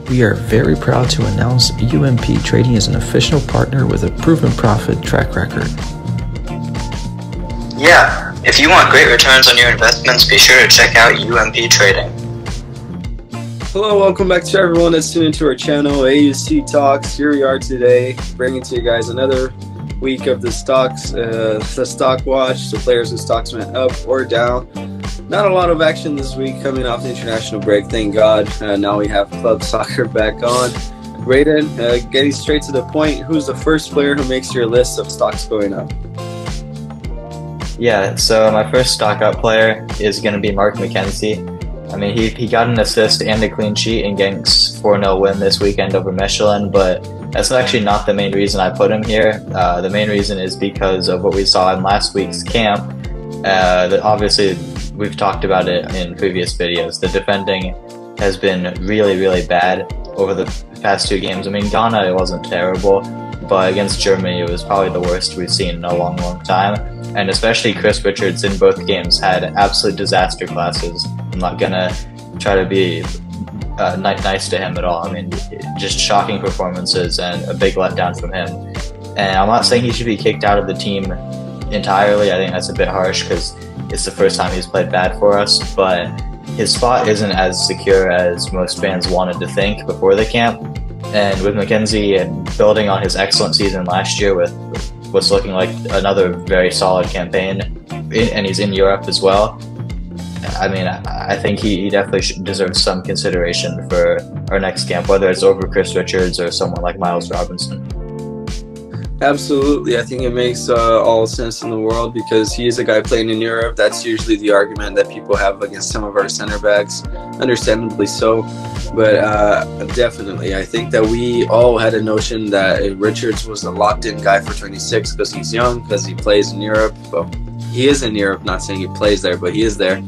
We are very proud to announce UMP Trading is an official partner with a proven profit track record. Yeah, if you want great returns on your investments, be sure to check out UMP Trading. Hello, welcome back to everyone that's tuned into our channel, AUC Talks. Here we are today, bringing to you guys another week of the stocks, the stock watch, the players whose stocks went up or down. Not a lot of action this week coming off the international break, thank God. Now we have club soccer back on. Brayden, getting straight to the point, who's the first player who makes your list of stocks going up? Yeah, so my first stock up player is going to be Mark McKenzie. I mean, he got an assist and a clean sheet in Genks 4-0 win this weekend over Michelin, but that's actually not the main reason I put him here. The main reason is because of what we saw in last week's camp. Obviously, we've talked about it in previous videos. The defending has been really, really bad over the past two games. I mean, Ghana, it wasn't terrible, but against Germany, it was probably the worst we've seen in a long, long time. And especially Chris Richards in both games had absolute disaster classes. I'm not gonna try to be nice to him at all. I mean, just shocking performances and a big letdown from him. And I'm not saying he should be kicked out of the team entirely. I think that's a bit harsh because it's the first time he's played bad for us, but his spot isn't as secure as most fans wanted to think before the camp. And with McKenzie and building on his excellent season last year with what's looking like another very solid campaign, and he's in Europe as well, I mean, I think he definitely deserves some consideration for our next camp, whether it's over Chris Richards or someone like Miles Robinson. Absolutely, I think it makes all sense in the world because he is a guy playing in Europe. That's usually the argument that people have against some of our center backs, understandably so. But definitely, I think that we all had a notion that Richards was a locked-in guy for 26 because he's young, because he plays in Europe. Well, he is in Europe, not saying he plays there, but he is there.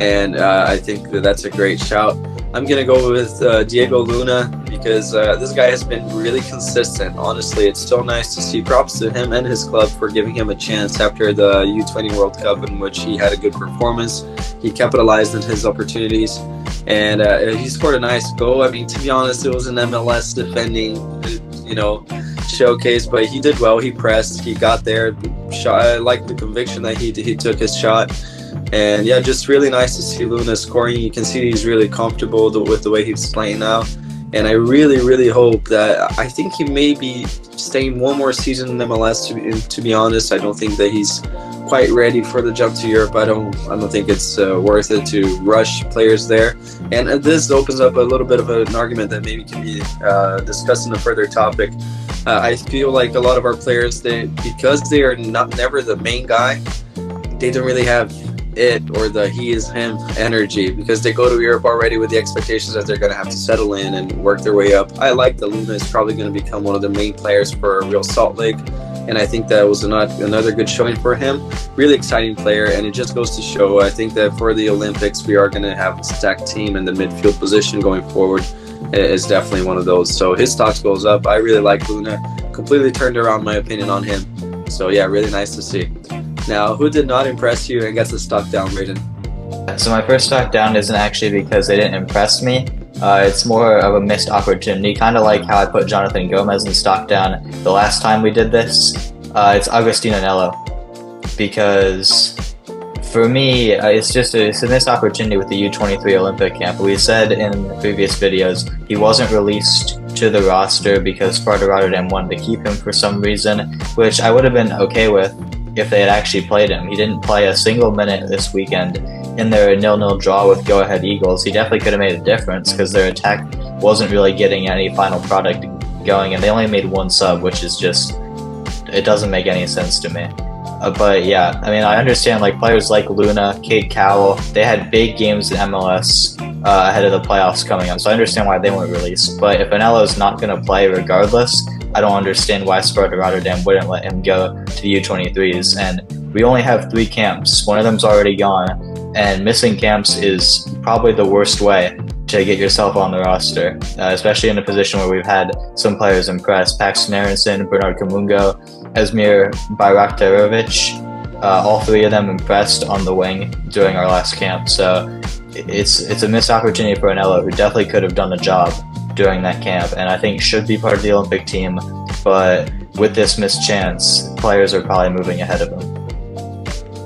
And I think that that's a great shout. I'm going to go with Diego Luna because this guy has been really consistent. Honestly, it's so nice to see. Props to him and his club for giving him a chance after the U20 World Cup in which he had a good performance. He capitalized on his opportunities and he scored a nice goal. I mean, to be honest, it was an MLS defending, showcase, but he did well. He pressed, he got there. I like the conviction that he took his shot. And yeah, just really nice to see Luna scoring. You can see he's really comfortable with the way he's playing now. And I really, really hope that, I think he may be staying one more season in MLS, to be honest. I don't think that he's quite ready for the jump to Europe. I don't think it's worth it to rush players there. And this opens up a little bit of an argument that maybe can be discussed in a further topic. I feel like a lot of our players, because they are never the main guy, they don't really have it or the he is him energy because they go to Europe already with the expectations that they're going to have to settle in and work their way up. I like that Luna is probably going to become one of the main players for Real Salt Lake, and I think that was another good showing for him. Really exciting player, and it just goes to show, I think that for the Olympics we are going to have a stacked team, and the midfield position going forward is definitely one of those. So his stocks goes up. I really like Luna. Completely turned around my opinion on him. So yeah, really nice to see. Now, who did not impress you and gets the stock down, Brayden? So my first stock down isn't actually because they didn't impress me. It's more of a missed opportunity, kind of like how I put Jonathan Gomez in stock down the last time we did this. It's Agustin Anello, because for me, it's a missed opportunity with the U23 Olympic camp. We said in previous videos he wasn't released to the roster because Sparta Rotterdam wanted to keep him for some reason, which I would have been okay with if they had actually played him. He didn't play a single minute this weekend in their 0-0 draw with Go Ahead Eagles. He definitely could have made a difference because their attack wasn't really getting any final product going, and they only made one sub, which is just, it doesn't make any sense to me. But yeah, I mean, I understand like players like Luna, Kate Cowell, they had big games in MLS ahead of the playoffs coming up, so I understand why they weren't released. But if Anello's not going to play regardless, I don't understand why Sparta Rotterdam wouldn't let him go to the U23s. And we only have 3 camps. One of them's already gone, and missing camps is probably the worst way to get yourself on the roster, especially in a position where we've had some players impress. Paxton Aronson, Bernard Kamungo, Esmir Bayraktarovic, all 3 of them impressed on the wing during our last camp. So it's a missed opportunity for Anello, who definitely could have done the job. during that camp, and I think should be part of the Olympic team. But with this missed chance, players are probably moving ahead of him.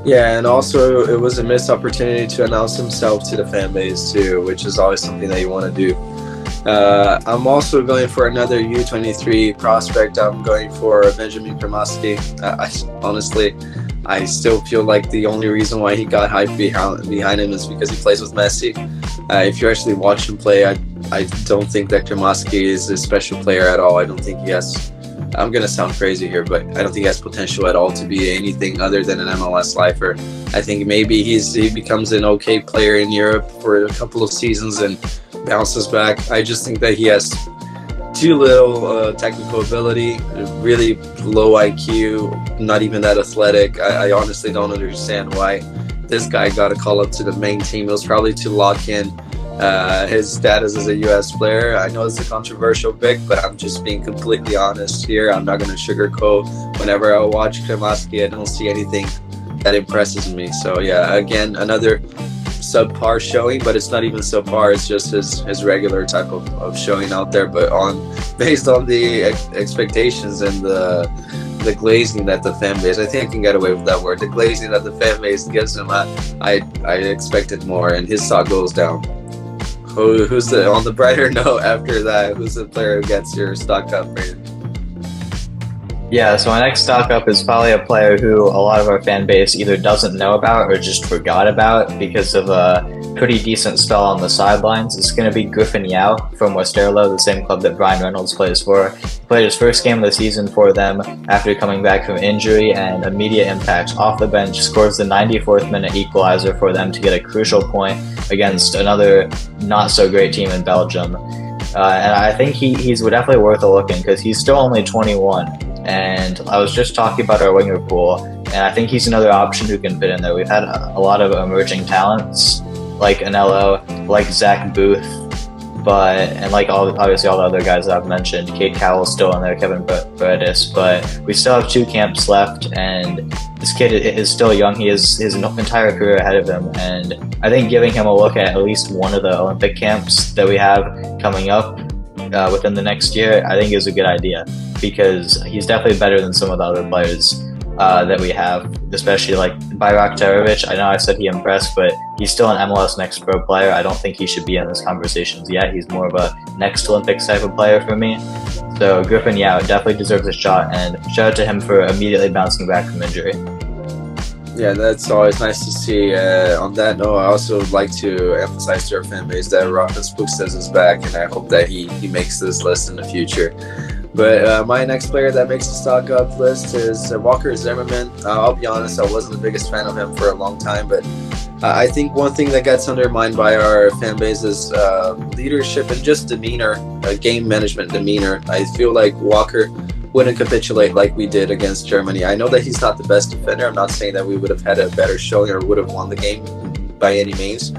Yeah, and also it was a missed opportunity to announce himself to the fan base too, which is always something that you want to do. I'm also going for another U23 prospect. I'm going for Benjamin Kremasky. Honestly, I still feel like the only reason why he got hype behind him is because he plays with Messi. If you actually watch him play, I don't think that Kremasky is a special player at all. I don't think he has, I'm going to sound crazy here, but I don't think he has potential at all to be anything other than an MLS lifer. I think maybe he becomes an okay player in Europe for a couple of seasons and bounces back. I just think that he has too little technical ability, really low IQ, not even that athletic. I honestly don't understand why this guy got a call up to the main team. It was probably to lock in his status as a U.S. player. I know it's a controversial pick, but I'm just being completely honest here. I'm not going to sugarcoat. Whenever I watch Kremasky, I don't see anything that impresses me. So yeah, again, another subpar showing, but it's not even subpar, it's just his regular type of showing out there. But based on the expectations and the glazing that the fan base, I think I can get away with that word, the glazing that the fan base gives him, I expected more, and his stock goes down. Who's on the brighter note after that, who's the player who gets your stock up rated? Yeah, so my next stock up is probably a player who a lot of our fan base either doesn't know about or just forgot about because of a pretty decent spell on the sidelines. It's going to be Griffin Yao from Westerlo, the same club that Brian Reynolds plays for. He played his first game of the season for them after coming back from injury, and immediate impact off the bench, scores the 94th minute equalizer for them to get a crucial point against another not so great team in Belgium. And I think he's definitely worth a look in because he's still only 21. And I was just talking about our winger pool, and I think he's another option who can fit in there. We've had a lot of emerging talents, like Anello, like Zach Booth, and like obviously all the other guys that I've mentioned. Kate Cowell's still in there, Kevin Paredes, but we still have 2 camps left, and this kid is still young. He has his entire career ahead of him, and I think giving him a look at least one of the Olympic camps that we have coming up within the next year, I think is a good idea, because he's definitely better than some of the other players that we have, especially like Bayrak Tarovic. I know I said he impressed, but he's still an MLS Next Pro player. I don't think he should be in those conversations yet. He's more of a next Olympics type of player for me. So Griffin Yao definitely deserves a shot, and shout out to him for immediately bouncing back from injury. Yeah, that's always nice to see. On that note, I also would like to emphasize to our fan base that Rafa Spookstas is back, and I hope that he makes this list in the future. But my next player that makes the stock up list is Walker Zimmerman. I'll be honest, I wasn't the biggest fan of him for a long time, but I think one thing that gets undermined by our fan base is leadership and just demeanor, game management demeanor. I feel like Walker wouldn't capitulate like we did against Germany. I know that he's not the best defender. I'm not saying that we would have had a better showing or would have won the game by any means.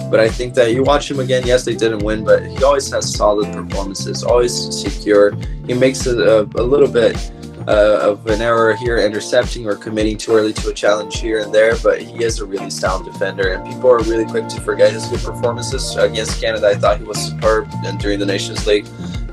But I think that you watch him again, yes, they didn't win, but he always has solid performances, always secure. He makes a little bit of an error here, intercepting or committing too early to a challenge here and there, but he is a really sound defender, and people are really quick to forget his good performances. Against Canada, I thought he was superb and during the Nations League.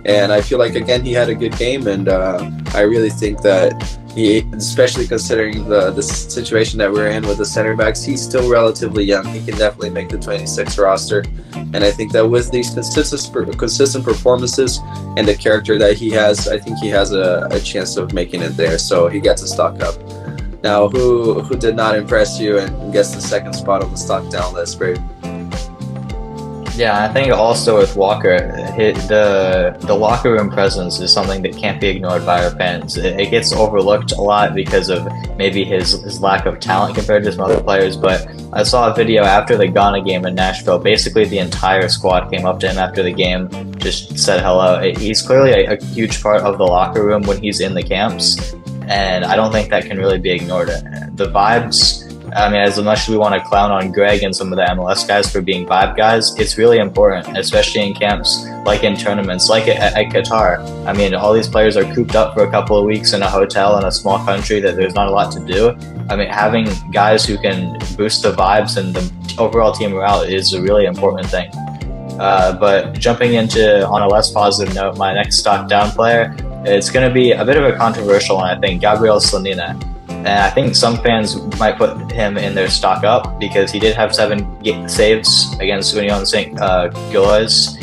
And I feel like, again, he had a good game, and I really think that he, especially considering the situation that we're in with the center backs, he's still relatively young. He can definitely make the 26 roster. And I think that with these consistent performances and the character that he has, I think he has a chance of making it there. So he gets a stock up. Now, who did not impress you and gets the second spot on the stock down list, Brave? Yeah, I think also with Walker, the locker room presence is something that can't be ignored by our fans. It gets overlooked a lot because of maybe his lack of talent compared to some other players, but I saw a video after the Ghana game in Nashville. Basically, the entire squad came up to him after the game, just said hello. He's clearly a huge part of the locker room when he's in the camps, and I don't think that can really be ignored. The vibes, I mean, as much as we want to clown on Greg and some of the MLS guys for being vibe guys, it's really important, especially in camps, like in tournaments, like at Qatar. I mean, all these players are cooped up for a couple of weeks in a hotel in a small country that there's not a lot to do. I mean, having guys who can boost the vibes and the overall team morale is a really important thing. But jumping into, on a less positive note, my next stock down player, it's going to be a bit of a controversial one, I think, Gabriel Slonina. And I think some fans might put him in their stock up because he did have 7 saves against Union St. Gilloise,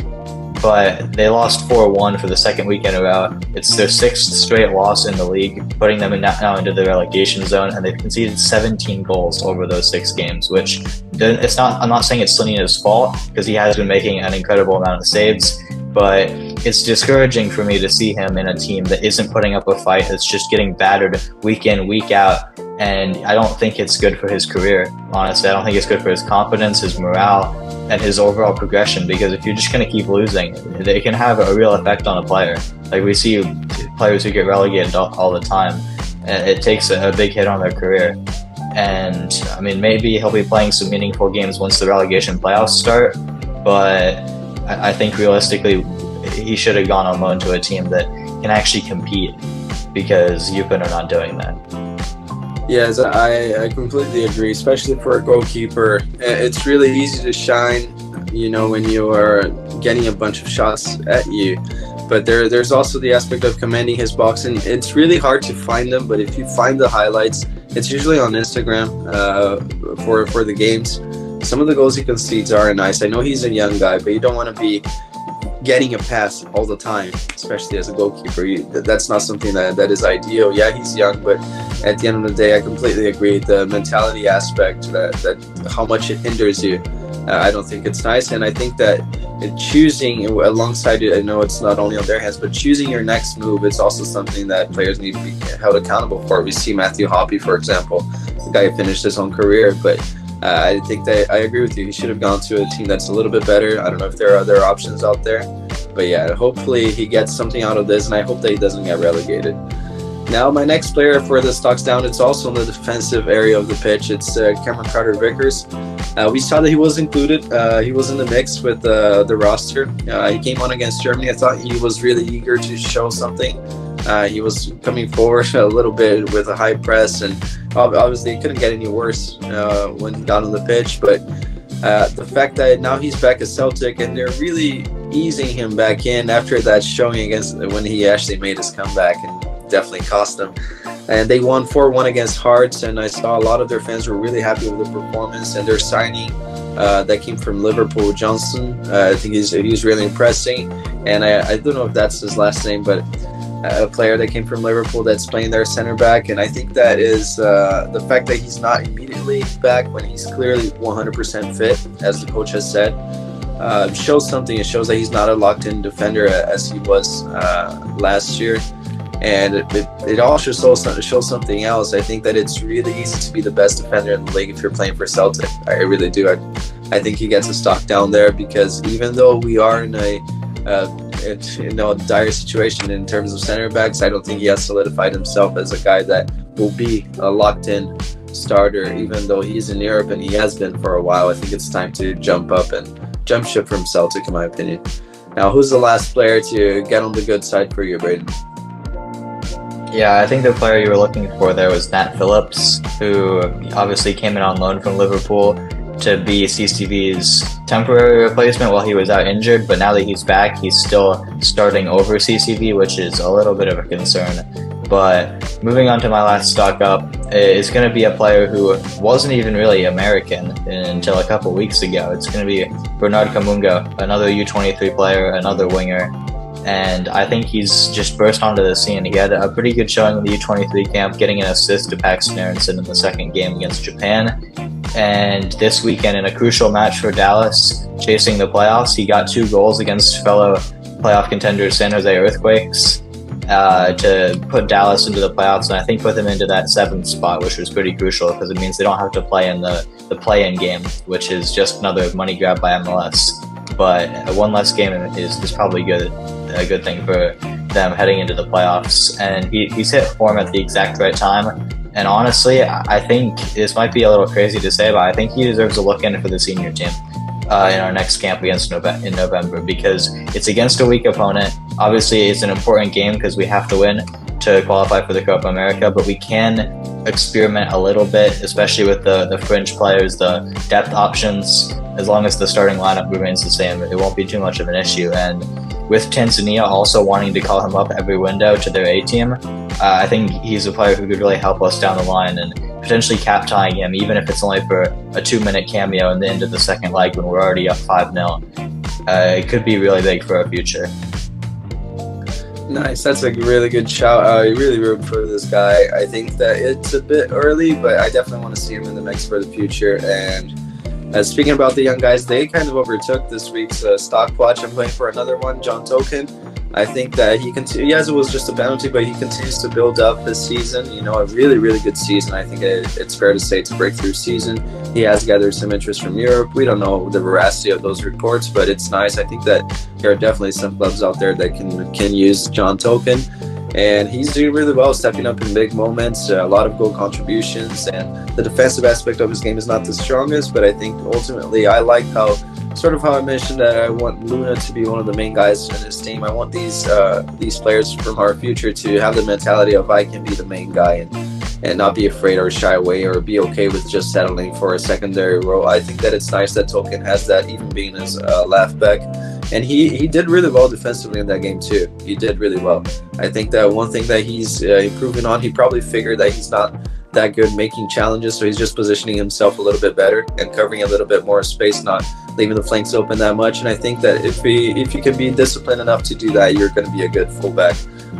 but they lost 4-1 for the second week in a row. It's their 6th straight loss in the league, putting them now into the relegation zone, and they've conceded 17 goals over those 6 games, which it's not. I'm not saying it's Slonina's fault because he has been making an incredible amount of saves, but it's discouraging for me to see him in a team that isn't putting up a fight, that's just getting battered week in, week out, and I don't think it's good for his career, honestly. I don't think it's good for his confidence, his morale, and his overall progression, because if you're just going to keep losing, they can have a real effect on a player. Like, we see players who get relegated all the time, and it takes a big hit on their career. And, I mean, maybe he'll be playing some meaningful games once the relegation playoffs start, but I think realistically he should have gone on loan to a team that can actually compete, because Yukon are not doing that. Yes, I completely agree, especially for a goalkeeper. It's really easy to shine, you know, when you are getting a bunch of shots at you. But there's also the aspect of commanding his box, and it's really hard to find them. But if you find the highlights, it's usually on Instagram for the games. Some of the goals he concedes are nice. I know he's a young guy, but you don't want to be getting a pass all the time, especially as a goalkeeper. That's not something that is ideal. Yeah, he's young, but at the end of the day, I completely agree. The mentality aspect, that how much it hinders you, I don't think it's nice. And I think that choosing alongside it, I know it's not only on their hands, but choosing your next move, it's also something that players need to be held accountable for. We see Matthew Hoppe, for example, the guy who finished his own career, but I think that I agree with you. He should have gone to a team that's a little bit better. I don't know if there are other options out there, but yeah, hopefully he gets something out of this, and I hope that he doesn't get relegated. Now, my next player for the stocks down, it's also in the defensive area of the pitch. It's Cameron Carter-Vickers. We saw that he was included. He was in the mix with the roster. He came on against Germany. I thought he was really eager to show something. He was coming forward a little bit with a high press, and obviously it couldn't get any worse when he got on the pitch. But the fact that now he's back at Celtic, and they're really easing him back in after that showing against when he actually made his comeback, and definitely cost them. And they won 4-1 against Hearts, and I saw a lot of their fans were really happy with the performance. And their signing that came from Liverpool, Johnson, I think he's really impressing. And I don't know if that's his last name, but a player that came from Liverpool that's playing their center back. And I think that is the fact that he's not immediately back when he's clearly 100% fit, as the coach has said, shows something. It shows that he's not a locked-in defender as he was last year. And it also shows something else. I think that it's really easy to be the best defender in the league if you're playing for Celtic. I really do. I think he gets a stock down there, because even though we are in a dire situation in terms of center backs, I don't think he has solidified himself as a guy that will be a locked-in starter, even though he's in Europe and he has been for a while. I think it's time to jump up and jump ship from Celtic, in my opinion. Now, who's the last player to get on the good side for you, Braden? Yeah, I think the player you were looking for there was Nat Phillips, who obviously came in on loan from Liverpool to be CCV's temporary replacement while he was out injured, but now that he's back, he's still starting over CCV, which is a little bit of a concern. But moving on to my last stock up is going to be a player who wasn't even really American until a couple weeks ago. It's going to be Bernard Kamunga, another U23 player, another winger. And I think he's just burst onto the scene. He had a pretty good showing in the U23 camp, getting an assist to Paxton Aronson in the second game against Japan. And this weekend, in a crucial match for Dallas, chasing the playoffs, he got 2 goals against fellow playoff contenders San Jose Earthquakes to put Dallas into the playoffs, and I think put them into that 7th spot, which was pretty crucial because it means they don't have to play in the play-in game, which is just another money grab by MLS. But one less game is probably a good thing for them heading into the playoffs. And he's hit form at the exact right time. And honestly, I think this might be a little crazy to say, but I think he deserves a look in for the senior team in our next camp in November, because it's against a weak opponent. Obviously, it's an important game because we have to win to qualify for the Copa America, but we can experiment a little bit, especially with the fringe players, the depth options. As long as the starting lineup remains the same, it won't be too much of an issue. And with Tanzania also wanting to call him up every window to their A team, I think he's a player who could really help us down the line and potentially cap-tying him, even if it's only for a 2-minute cameo in the end of the second leg when we're already up 5-0. It could be really big for our future. Nice, that's a really good shout. I really root for this guy. I think that it's a bit early, but I definitely want to see him in the mix for the future. And speaking about the young guys, they kind of overtook this week's stock watch. I'm playing for another one, John Token. I think that yes, it was just a bounty, but he continues to build up this season. You know, a really, really good season. I think it's fair to say it's a breakthrough season. He has gathered some interest from Europe. We don't know the veracity of those reports, but it's nice. I think that there are definitely some clubs out there that can use John Token. And he's doing really well, stepping up in big moments, a lot of goal contributions, and the defensive aspect of his game is not the strongest, but I think ultimately I like how I mentioned that I want Luna to be one of the main guys in his team. I want these players from our future to have the mentality of I can be the main guy and not be afraid or shy away or be okay with just settling for a secondary role. I think that it's nice that Token has that, even being as left back. And he did really well defensively in that game too. He did really well. I think that one thing that he's improving on, he probably figured that he's not that good making challenges, so he's just positioning himself a little bit better and covering a little bit more space, not leaving the flanks open that much. And I think that if you can be disciplined enough to do that, you're going to be a good fullback.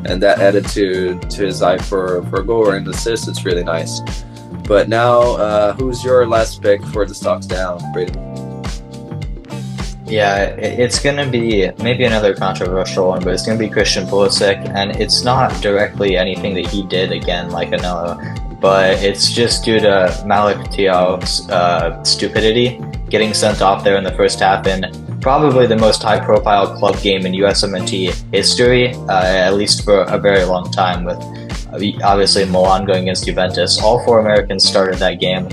And that added to his eye for a goal or an assist, it's really nice. But now, who's your last pick for the stocks down, Braden? Yeah, it's going to be maybe another controversial one, but it's going to be Christian Pulisic, and it's not directly anything that he did again like Anello, but it's just due to Malik Thiaw's stupidity, getting sent off there in the first half in probably the most high-profile club game in USMNT history, at least for a very long time, with obviously Milan going against Juventus. All 4 Americans started that game,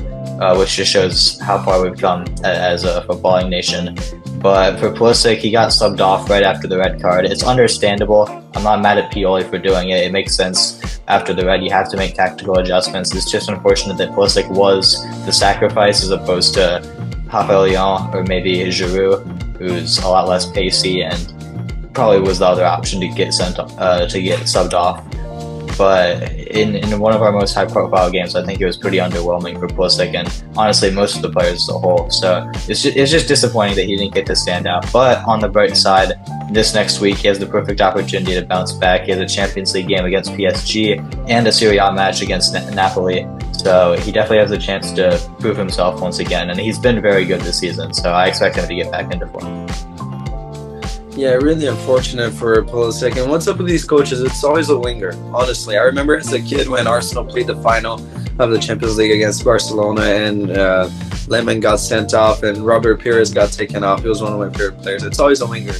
which just shows how far we've come as a footballing nation. But for Pulisic, he got subbed off right after the red card. It's understandable. I'm not mad at Pioli for doing it. It makes sense. After the red, you have to make tactical adjustments. It's just unfortunate that Pulisic was the sacrifice as opposed to Rafael or maybe Giroud, who's a lot less pacey and probably was the other option to get subbed off. But in one of our most high-profile games, I think it was pretty underwhelming for Pulisic and honestly most of the players as a whole. So it's just disappointing that he didn't get to stand out. But on the bright side, this next week he has the perfect opportunity to bounce back. He has a Champions League game against PSG and a Serie A match against Napoli. So he definitely has a chance to prove himself once again, and he's been very good this season. So I expect him to get back into form. Yeah, really unfortunate for Pulisic. And what's up with these coaches? It's always a winger, honestly. I remember as a kid when Arsenal played the final of the Champions League against Barcelona and Lemon got sent off and Robert Pires got taken off. He was one of my favorite players. It's always a winger.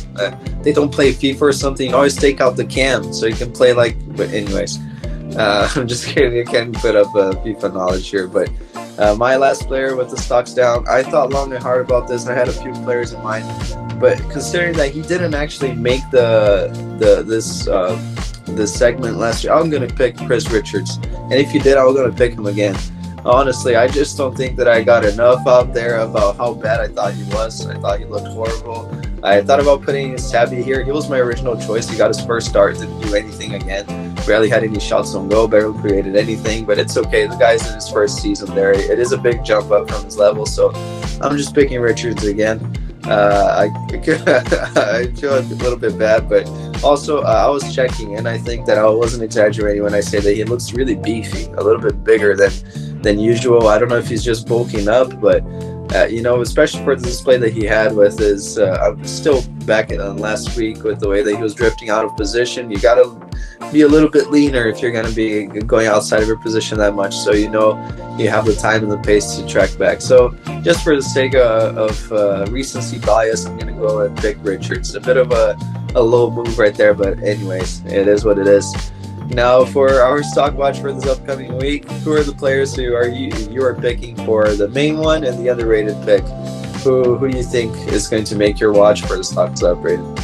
They don't play FIFA or something. You always take out the cam so you can play like... But anyways, I'm just kidding. I can't put up FIFA knowledge here. But my last player with the stocks down, I thought long and hard about this. I had a few players in mind. But considering that he didn't actually make this segment last year, I'm going to pick Chris Richards. And if you did, I was going to pick him again. Honestly, I just don't think that I got enough out there about how bad I thought he was. I thought he looked horrible. I thought about putting Sabi here. He was my original choice. He got his first start, didn't do anything again. Barely had any shots on goal, barely created anything. But it's okay. The guy's in his first season there. It is a big jump up from his level. So I'm just picking Richards again. I feel a little bit bad, but also I was checking, and I think that I wasn't exaggerating when I say that he looks really beefy, a little bit bigger than usual. I don't know if he's just bulking up, but you know, especially for the display that he had with his, I'm still back on last week with the way that he was drifting out of position. You got to be a little bit leaner if you're going to be going outside of your position that much, so you know you have the time and the pace to track back. So just for the sake of recency bias, I'm going to go and pick Richards. A bit of a low move right there, but anyways, it is what it is. Now for our stock watch for this upcoming week, who are the players who you are picking for the main one and the underrated pick? Who do you think is going to make your watch for the stocks up, Braden?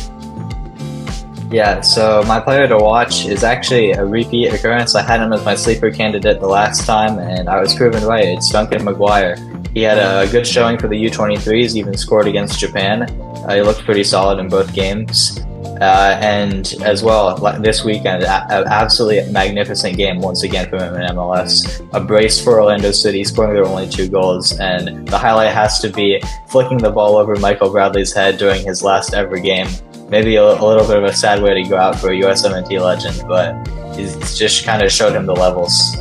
Yeah, so my player to watch is actually a repeat occurrence. I had him as my sleeper candidate the last time, and I was proven right. It's Duncan McGuire. He had a good showing for the U23s, even scored against Japan. He looked pretty solid in both games. And as well, this weekend, an absolutely magnificent game once again from him in MLS. A brace for Orlando City, scoring their only 2 goals, and the highlight has to be flicking the ball over Michael Bradley's head during his last ever game. Maybe a little bit of a sad way to go out for a USMNT legend, but he's just kind of showed him the levels.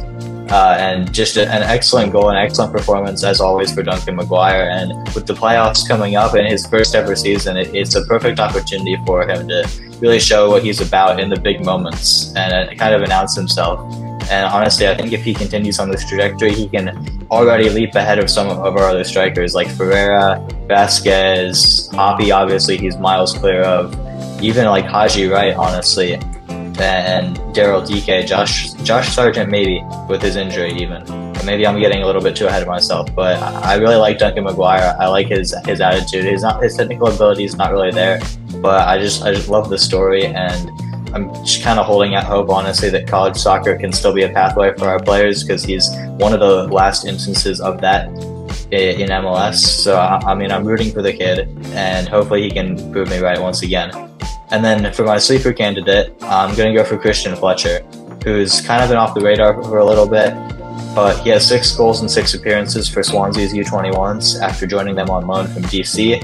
And just an excellent goal, an excellent performance as always for Duncan McGuire. And with the playoffs coming up in his first ever season, it's a perfect opportunity for him to really show what he's about in the big moments and kind of announce himself. And honestly, I think if he continues on this trajectory, he can already leap ahead of some of our other strikers like Ferreira, Vasquez, Hoppy, obviously he's miles clear of, even like Haji Wright, honestly, and Daryl DK, Josh Sargent maybe with his injury even. Or maybe I'm getting a little bit too ahead of myself, but I really like Duncan McGuire. I like his attitude. His technical ability is not really there, but I just love the story, and I'm just kind of holding out hope, honestly, that college soccer can still be a pathway for our players, because he's one of the last instances of that in MLS. So I mean, I'm rooting for the kid, and hopefully he can prove me right once again. And then for my sleeper candidate, I'm going to go for Christian Fletcher, who's kind of been off the radar for a little bit, but he has 6 goals and 6 appearances for Swansea's U21s after joining them on loan from DC.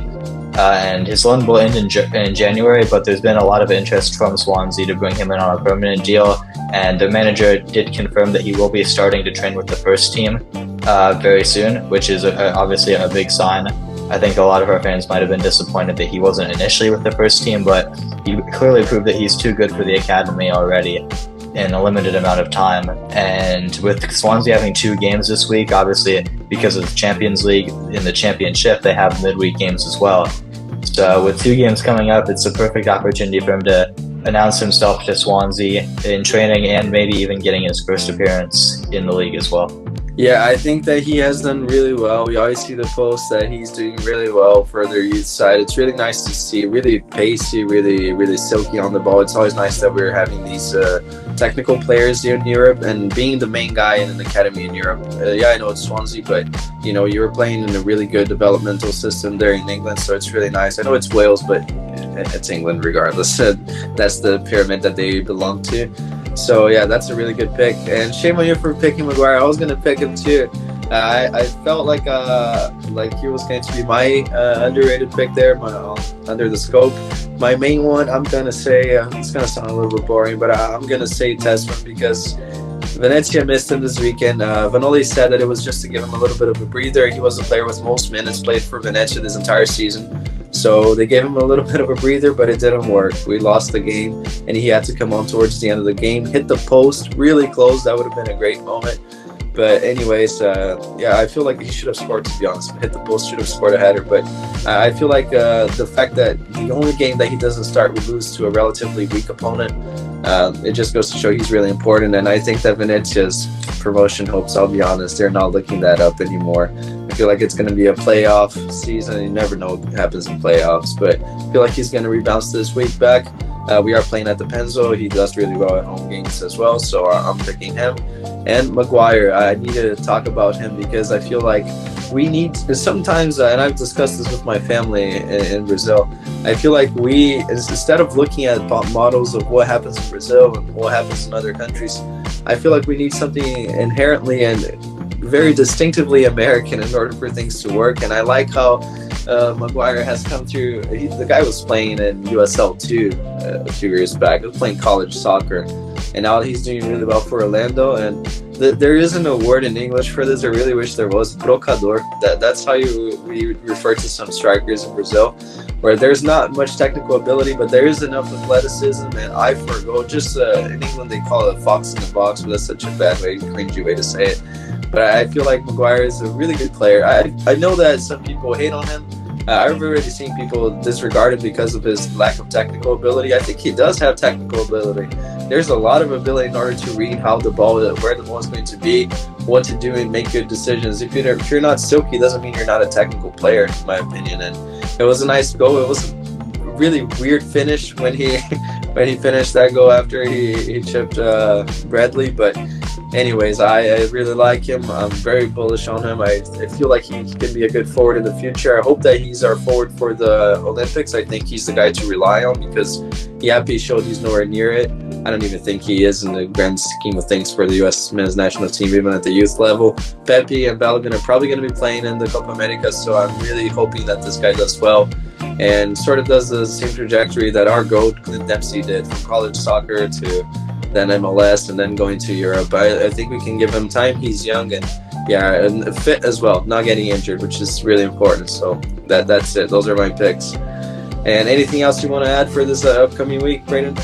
And his loan will end in January, but there's been a lot of interest from Swansea to bring him in on a permanent deal, and the manager did confirm that he will be starting to train with the first team very soon, which is obviously a big sign. I think a lot of our fans might have been disappointed that he wasn't initially with the first team, but he clearly proved that he's too good for the academy already in a limited amount of time. And with Swansea having 2 games this week, obviously because of the Champions League in the championship, they have midweek games as well. So with 2 games coming up, it's a perfect opportunity for him to announce himself to Swansea in training, and maybe even getting his first appearance in the league as well. Yeah, I think that he has done really well. We always see the posts that he's doing really well for their youth side. It's really nice to see, really pacey, really silky on the ball. It's always nice that we're having these technical players here in Europe, and being the main guy in an academy in Europe. Yeah, I know it's Swansea, but you know, you're playing in a really good developmental system there in England, so it's really nice. I know it's Wales, but it's England regardless. That's the pyramid that they belong to. So yeah, that's a really good pick, and shame on you for picking McGuire. I was gonna pick him too. I felt like he was going to be my underrated pick there, under the scope. My main one, I'm gonna say, it's gonna sound a little bit boring, but I'm gonna say Tesman, because Venezia missed him this weekend. Vanoli said that it was just to give him a little bit of a breather. He was the player with most minutes played for Venezia this entire season. So they gave him a little bit of a breather, but it didn't work. We lost the game, and he had to come on towards the end of the game, hit the post really close. That would have been a great moment. But anyways, yeah, I feel like he should have scored, to be honest. Hit the post, should have scored a header. But I feel like the fact that the only game that he doesn't start, we lose to a relatively weak opponent. It just goes to show he's really important. And I think that Venezia's promotion hopes, I'll be honest, they're not looking that up anymore. I feel like it's going to be a playoff season. You never know what happens in playoffs, but I feel like he's going to rebound this week back. We are playing at the Penzo. He does really well at home games as well, so I'm picking him. And McGuire, I need to talk about him because I feel like we need sometimes, and I've discussed this with my family in Brazil, I feel like we, instead of looking at models of what happens in Brazil and what happens in other countries, I feel like we need something inherently and very distinctively American in order for things to work. And I like how McGuire has come through. The guy was playing in USL 2 a few years back. He was playing college soccer, and now he's doing really well for Orlando. And there isn't a word in English for this. I really wish there was. Brocador. That's how we refer to some strikers in Brazil, where there's not much technical ability, but there is enough athleticism and eye for a goal. Just in England they call it fox in the box, but that's such a bad way, cringy way to say it. But I feel like McGuire is a really good player. I know that some people hate on him. I've already seen people disregard him because of his lack of technical ability. I think he does have technical ability. There's a lot of ability in order to read how the ball, where the ball is going to be, what to do, and make good decisions. If you're not silky, doesn't mean you're not a technical player, in my opinion. And it was a nice goal. It was a really weird finish when he when he finished that goal after he chipped Bradley. But anyways, I really like him. I'm very bullish on him. I feel like he can be a good forward in the future. I hope that he's our forward for the Olympics. I think he's the guy to rely on because he showed he's nowhere near it. I don't even think he is in the grand scheme of things for the U.S. men's national team, even at the youth level. Pepe and Balogun are probably going to be playing in the Copa America, so I'm really hoping that this guy does well and sort of does the same trajectory that our GOAT, Clint Dempsey, did from college soccer to then MLS and then going to Europe. I think we can give him time. He's young and and fit as well, not getting injured, which is really important. So that's it. Those are my picks. And anything else you want to add for this upcoming week, Brayden?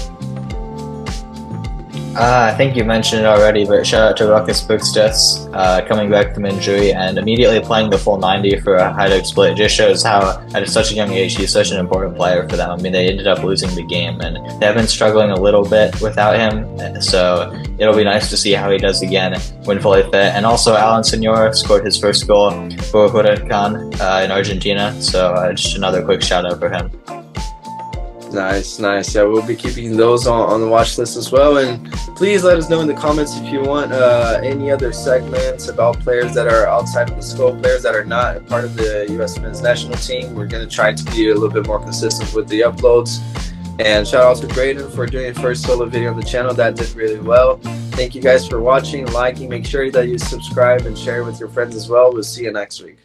I think you mentioned it already, but shout out to Ruckus Bookstats coming back from injury and immediately playing the full 90 for a Hajduk split. Just shows how, at such a young age, he's such an important player for them. I mean, they ended up losing the game, and they have been struggling a little bit without him, so it'll be nice to see how he does again when fully fit. And also, Alan Senor scored his first goal for Huracan in Argentina, so just another quick shout out for him. Nice. Yeah, we'll be keeping those on the watch list as well. And please let us know in the comments if you want any other segments about players that are outside of the scope, players that are not a part of the U.S. men's national team. We're going to try to be a little bit more consistent with the uploads. And shout out to Brayden for doing his first solo video on the channel. That did really well. Thank you guys for watching, liking. Make sure that you subscribe and share with your friends as well. We'll see you next week.